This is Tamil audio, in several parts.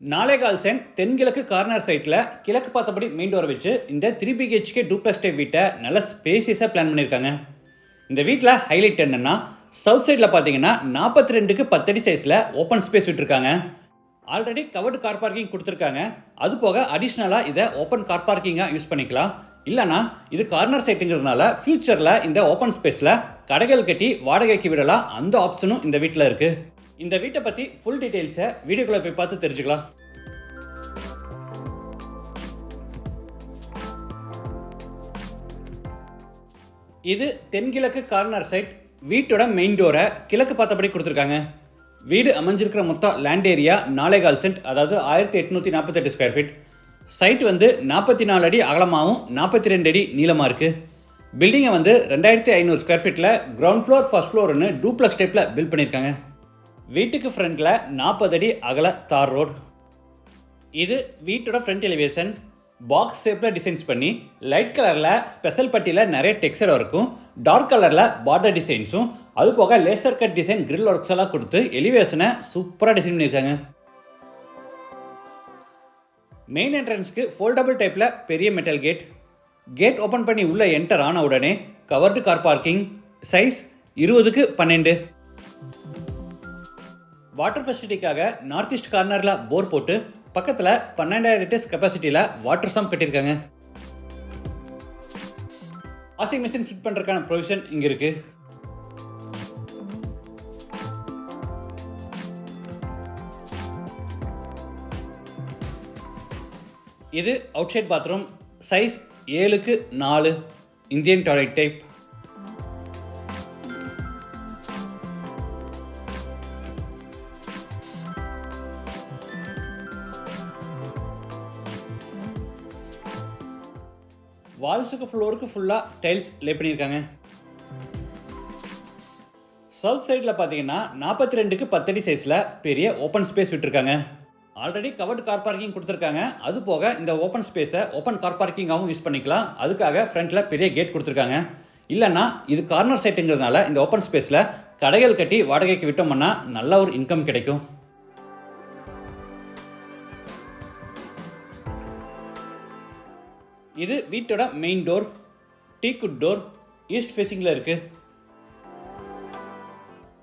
நாலேகால் சென்ட் தென்கிழக்கு கார்னர் சைட்டில் கிழக்கு பார்த்தபடி மெயின் டோர் வச்சு இந்த 3 BHK டூப்ளக்ஸ் டைப் வீட்டை நல்ல ஸ்பேசியஸாக பிளான் பண்ணியிருக்காங்க. இந்த வீட்டில் ஹைலைட் என்னென்னா சவுத் சைடில் பார்த்தீங்கன்னா 42க்கு 10 அடி சைஸில் ஓப்பன் ஸ்பேஸ் விட்டுருக்காங்க. ஆல்ரெடி கவர்டு கார் பார்க்கிங் கொடுத்துருக்காங்க. அது போக அடிஷ்னலாக இதை ஓப்பன் கார் பார்க்கிங்காக யூஸ் பண்ணிக்கலாம். இல்லைனா இது கார்னர் சைட்டுங்கிறதுனால ஃபியூச்சரில் இந்த ஓப்பன் ஸ்பேஸில் கடைகள் கட்டி வாடகைக்கு விடலாம். அந்த ஆப்ஷனும் இந்த வீட்டில் இருக்குது. இந்த வீட்டை பற்றி ஃபுல் டீட்டெயில்ஸை வீடியோக்குள்ளே போய் பார்த்து தெரிஞ்சுக்கலாம். இது தென்கிழக்கு கார்னர் சைட். வீட்டோட மெயின் டோரை கிழக்கு பார்த்தபடி கொடுத்துருக்காங்க. வீடு அமைஞ்சிருக்கிற மொத்தம் லேண்ட் ஏரியா 4.25 சென்ட், அதாவது 1848 ஸ்கொயர் ஃபீட். சைட் 44 அடி அகலமாகவும் 42 அடி நீளமாக இருக்குது. பில்டிங்கை 2500 ஸ்கொயர் ஃபீட்டில் கிரவுண்ட் ஃப்ளோர் ஃபர்ஸ்ட் ஃப்ளோர்னு டூப்ளக்ஸ் டைப்பில் பில்ட் பண்ணியிருக்காங்க. வீட்டுக்கு ஃப்ரண்ட்டில் 40 அடி அகல தார் ரோடு. இது வீட்டோட ஃப்ரண்ட் எலிவேஷன். பாக்ஸ் ஷேப்பில் டிசைன்ஸ் பண்ணி லைட் கலரில் ஸ்பெஷல் பட்டியில் நிறைய டெக்ஸ்சர் இருக்கும். டார்க் கலரில் பார்டர் டிசைன்ஸும் அது போக laser cut design grill works எல்லாம் கொடுத்து எலிவேஷனை சூப்பராக டிசைன் பண்ணியிருக்காங்க. மெயின் என்ட்ரன்ஸ்க்கு ஃபோல்டபுள் டைப்பில் பெரிய மெட்டல் கேட். கேட் ஓப்பன் பண்ணி உள்ளே என்டர் ஆன உடனே கவர்டு கார் பார்க்கிங். சைஸ் 20க்கு 12. வாட்டர் ஃபெசிலிட்டிக்காக நார்த் ஈஸ்ட் கார்னரில் போர் போட்டு பக்கத்தில் 12,000 லிட்டர்ஸ் கெப்பாசிட்டியில் வாட்டர் சம் கட்டியிருக்காங்க. வாஷிங் மிஷின் ஃபிட் பண்ணுறதுக்கான ப்ரொவிஷன் இங்கே இருக்குது. இது அவுட் சைட் பாத்ரூம். சைஸ் 7க்கு 4 இந்தியன் டாய்லெட் டைப். வால்ஸுக்கு ஃப்ளோருக்கு ஃபுல்லாக டைல்ஸ் லே பண்ணியிருக்காங்க. சவுத் சைடில் பார்த்தீங்கன்னா 42க்கு 10 அடி சைஸில் பெரிய ஓப்பன் ஸ்பேஸ் விட்டுருக்காங்க. ஆல்ரெடி கவர்டு கார் பார்க்கிங் கொடுத்துருக்காங்க. அது போக இந்த ஓப்பன் ஸ்பேஸை ஓப்பன் கார் பார்க்கிங்காகவும் யூஸ் பண்ணிக்கலாம். அதுக்காக ஃப்ரண்ட்டில் பெரிய கேட் கொடுத்துருக்காங்க. இல்லைன்னா இது கார்னர் சைட்டுங்கிறதுனால இந்த ஓப்பன் ஸ்பேஸில் கடைகள் கட்டி வாடகைக்கு விட்டோம்னா நல்ல ஒரு இன்கம் கிடைக்கும். இது வீட்டோட main door. Teakwood door east ஃபேஸிங்கில் இருக்குது.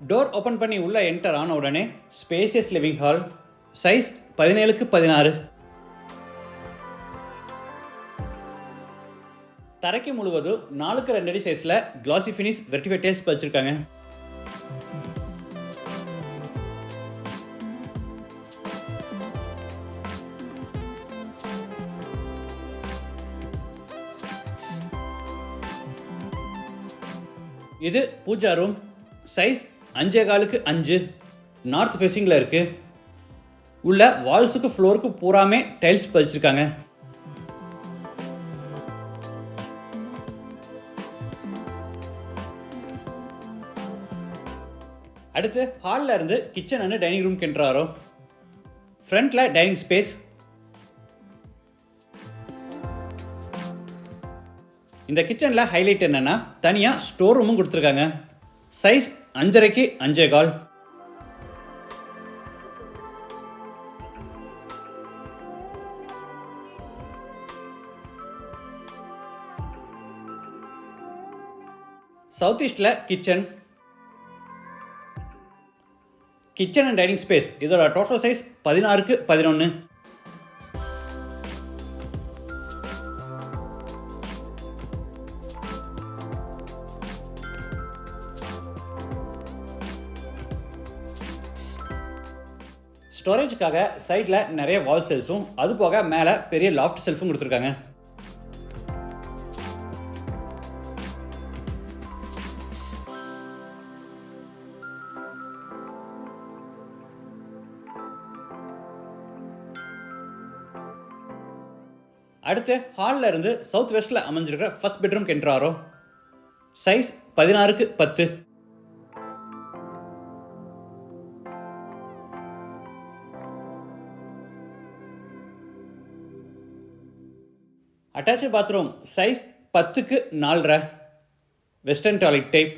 டோர் ஓப்பன் பண்ணி உள்ளே என்டர் ஆன உடனே ஸ்பேசியஸ் லிவிங் ஹால். சைஸ் 17க்கு 16. தரைக்கு முழுவதும் 4க்கு 2 அடி சைஸில் கிளாசி ஃபினிஷ் வெர்டிஃபை டைல்ஸ் வச்சுருக்காங்க. இது பூஜா ரூம். சைஸ் 5.25க்கு 5 நார்த் ஃபேஸிங்கில் இருக்குது. உள்ள வால்ஸுக்கு ஃப்ளோருக்கு பூராமே டைல்ஸ் பதிச்சிருக்காங்க. அடுத்து ஹாலில் இருந்து கிச்சன் அண்ட் டைனிங் ரூம் கென்றாரோ. ஃப்ரண்ட்டில் டைனிங் ஸ்பேஸ். இந்த கிச்சனில் ஹைலைட் என்னென்னா தனியாக ஸ்டோர் ரூமும் கொடுத்துருக்காங்க. சைஸ் 5.5க்கு 5.25. சவுத் ஈஸ்டில் கிச்சன் அண்ட் டைனிங் ஸ்பேஸ். இதோட டோட்டல் சைஸ் 16க்கு 11. ஸ்டோரேஜுக்காக சைடில் நிறைய வால் செல்ஃபும் அது போக மேலே பெரிய லாஃப்ட் செல்ஃபும் கொடுத்துருக்காங்க. அடுத்து ஹாலில் இருந்து சவுத் வெஸ்ட்டில் அமைஞ்சிருக்கிற ஃபர்ஸ்ட் பெட்ரூம் கென்றாரோ. சைஸ் 16க்கு 10. Attached bathroom. சைஸ் 10க்கு 4.5 வெஸ்டர்ன் டாய்லெட் டைப்.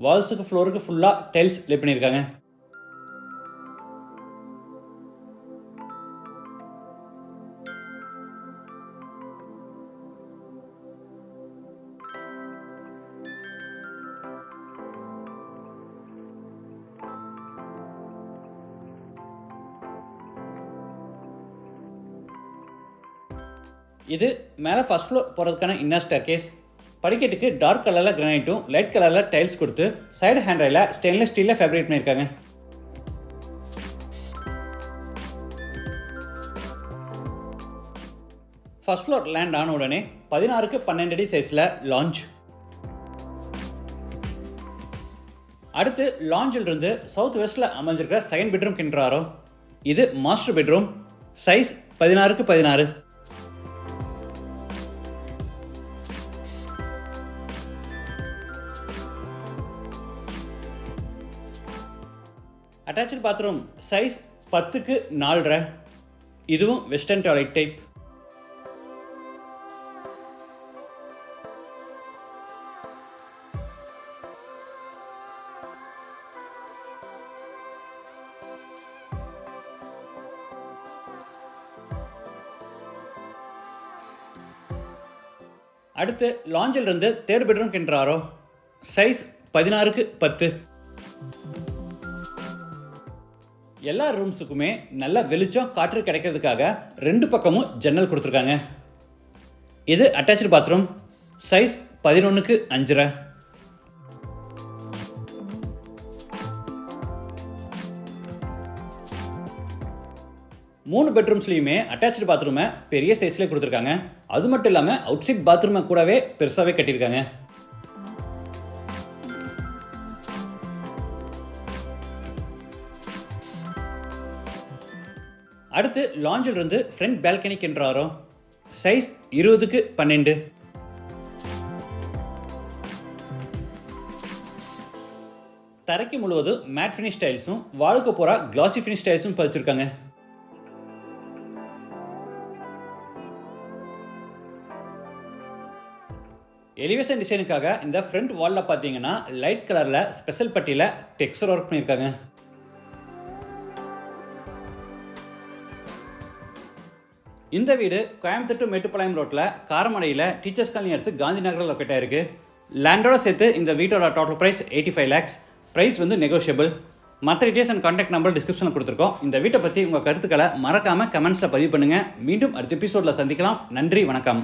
வால்ஸுக்கு ஃப்ளோருக்கு ஃபுல்லாக டைல்ஸ் லே பண்ணியிருக்காங்க. இது மேலே ஃபர்ஸ்ட் ஃப்ளோர் போகிறதுக்கான இன்னர் ஸ்டேர்கேஸ். படிக்கட்டுக்கு டார்க் கலரில் கிரானைட்டும் லைட் கலரில் டைல்ஸ் கொடுத்து சைடு ஹேண்ட்ரையில் ஸ்டெயின்லெஸ் ஸ்டீலில் ஃபேப்ரிக் பண்ணியிருக்காங்க. ஃபர்ஸ்ட் ஃப்ளோர் லேண்ட் ஆன உடனே 16க்கு 12 அடி சைஸில் லாஞ்ச். அடுத்து லாஞ்சில் இருந்து சவுத் வெஸ்ட்டில் அமைஞ்சிருக்கிற செகண்ட் பெட்ரூம் கிண்டுறாரோ. இது மாஸ்டர் பெட்ரூம், சைஸ் 16க்கு 16. அட்டாச்டு பாத்ரூம் சைஸ் 10க்கு 4.5. இதுவும் வெஸ்டர்ன் டாய்லெட் டைப். அடுத்து லாஞ்சில் இருந்து தேர்ட் பெட்ரூம் கிண்டுறாரோ. சைஸ் 16க்கு 10. எல்லா ரூம்ஸுக்குமே நல்ல வெளிச்சம் காற்று கிடைக்கிறதுக்காக 2 பக்கமும் ஜன்னல் கொடுத்துருக்காங்க. இது அட்டாச்டு பாத்ரூம், சைஸ் 11க்கு 5.5. மூணு பெட்ரூம்ஸ்லையுமே அட்டாச்டு பாத்ரூமை பெரிய சைஸ்லேயே கொடுத்துருக்காங்க. அது மட்டும் இல்லாமல் அவுட் சைட் பாத்ரூமை கூடவே பெருசாகவே கட்டியிருக்காங்க. அடுத்து லாஞ்சில் இருந்து ஃப்ரண்ட் பால்கனி கிண்டுறாரோ. சைஸ் 20க்கு 12. தரைக்கு முழுவதும் மேட் ஃபினிஷ் டைல்ஸும் வாலுக்கு பூரா கிளாசி ஃபினிஷ் டைல்ஸும் பதிச்சிருக்காங்க. எலிவேஷன் டிசைனுக்காக இந்த ஃப்ரண்ட் வாலில் பார்த்தீங்கன்னா லைட் கலரில் ஸ்பெஷல் பட்டியில் டெக்ஸ்சர் ஒர்க் பண்ணியிருக்காங்க. இந்த வீடு கோயம்புத்தூர் டு மேட்டுப்பாளையம் ரோட்டில் காரமடையில் டீச்சர்ஸ் காலனி அடுத்து காந்தி நகரில் லொக்கேட் ஆயிருக்கு. லேண்டோட சேர்த்து இந்த வீட்டோட டோட்டல் ப்ரைஸ் 85 lakhs. ப்ரைஸ் வந்து நெகோஷியபிள். மற்ற டீட்டெயில்ஸ் அண்ட் கான்டாக்ட் நம்பர் டிஸ்கிரிப்ஷனில் கொடுத்துருக்கோம். இந்த வீட்டை பற்றி உங்கள் கருத்துக்களை மறக்காமல் கமெண்ட்ஸில் பதிவு பண்ணுங்கள். மீண்டும் அடுத்த எபிசோடில் சந்திக்கலாம். நன்றி, வணக்கம்.